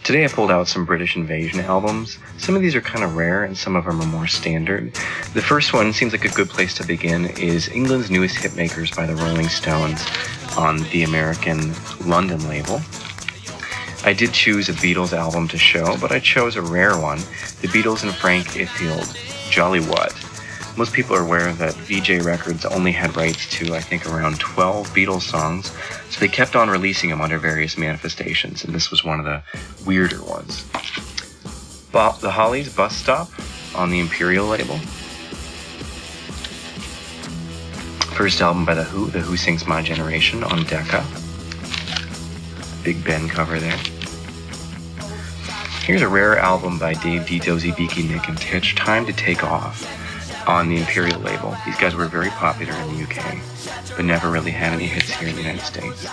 Today I pulled out some British Invasion albums. Some of these are kind of rare and some of them are more standard. The first one seems like a good place to begin is England's newest Hitmakers by the Rolling Stones on the American London label. I did choose a Beatles album to show, but I chose a rare one, the Beatles and Frank Ifield, Jolly What. Most people are aware that VJ Records only had rights to, I think, around 12 Beatles songs, so they kept on releasing them under various manifestations, and this was one of the weirder ones. The Hollies, Bus Stop, on the Imperial label. First album by The Who Sings My Generation, on Decca. Big Ben cover there. Here's a rare album by Dave D, Dozy, Beaky, Mick, and Tich, Time to Take Off, on the Imperial label. These guys were very popular in the UK, but never really had any hits here in the United States.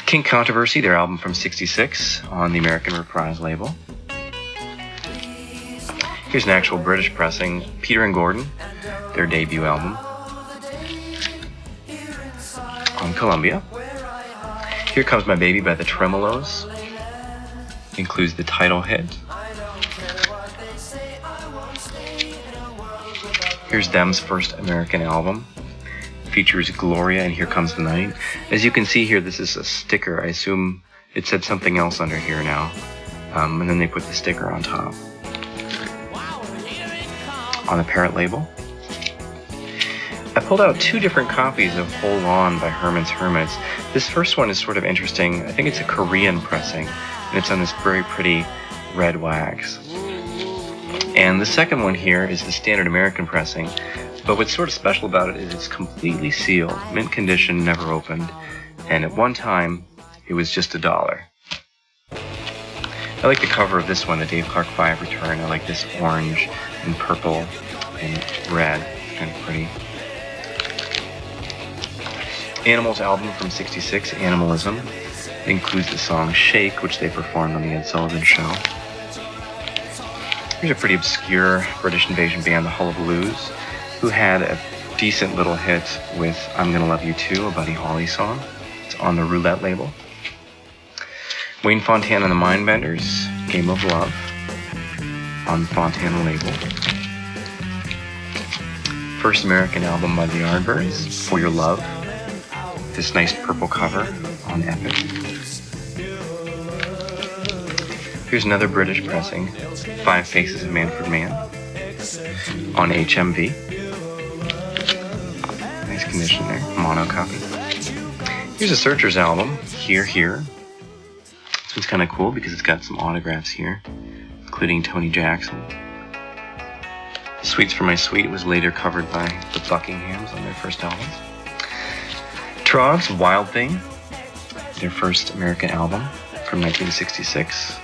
Kink Kontroversy, their album from '66, on the American Reprise label. Here's an actual British pressing, Peter and Gordon, their debut album, on Columbia. Here Comes My Baby by the Tremeloes, includes the title hit. Here's them's first American album. Features Gloria and Here Comes the Night. As you can see here, this is a sticker. I assume it said something else under here now. And then they put the sticker on top. On the Parrot label. I pulled out two different copies of Hold On by Herman's Hermits. This first one is sort of interesting. I think it's a Korean pressing, and it's on this very pretty red wax. And the second one here is the standard American pressing, but what's sort of special about it is it's completely sealed, mint condition, never opened, and at one time it was just $1. I like the cover of this one, the Dave Clark 5 return. I like this orange and purple and red, it's kind of pretty. Animals album from '66, Animalism. It includes the song Shake, which they performed on the Ed Sullivan Show. Here's a pretty obscure British Invasion band, the Hollies, who had a decent little hit with I'm Gonna Love You Too, a Buddy Holly song. It's on the Roulette label. Wayne Fontana and the Mindbenders, Game of Love, on the Fontana label. First American album by the Yardbirds, For Your Love. This nice purple cover on Epic. Here's another British pressing, Five Faces of Manfred Mann, on HMV. Nice condition there, mono copy. Here's a Searchers album, Here, Here. This one's kind of cool because it's got some autographs here, including Tony Jackson. Sweets for My Sweet was later covered by the Buckinghams on their first albums. Trogs, Wild Thing, their first American album from 1966.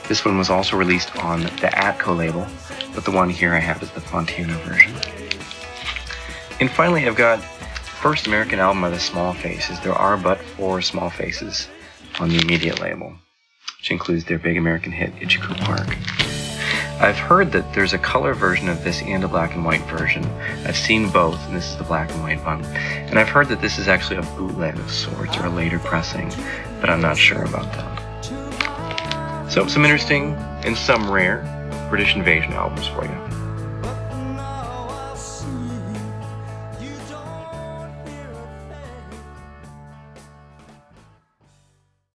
This one was also released on the Atco label, but the one here I have is the Fontana version. And finally, I've got first American album by the Small Faces. There are but 4 Small Faces on the immediate label, which includes their big American hit, Itchycoo Park. I've heard that there's a color version of this and a black and white version. I've seen both, and this is the black and white one. And I've heard that this is actually a bootleg of sorts, or a later pressing, but I'm not sure about that. So, some interesting and some rare British Invasion albums for you.